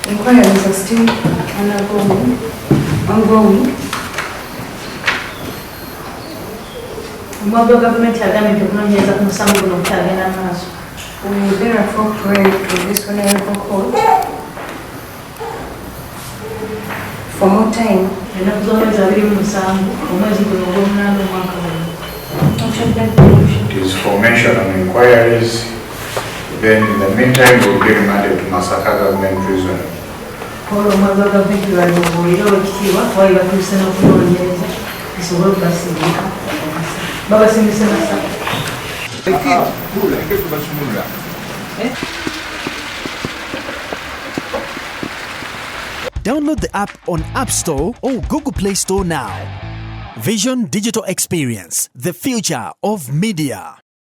Inquiries are still ongoing. Government we therefore pray to this honorable court for more time. It is formation of inquiries. Then in the meantime we will be remanded to Masaka government prison. Download the app on App Store or Google Play Store now. Vision Digital Experience, the future of media.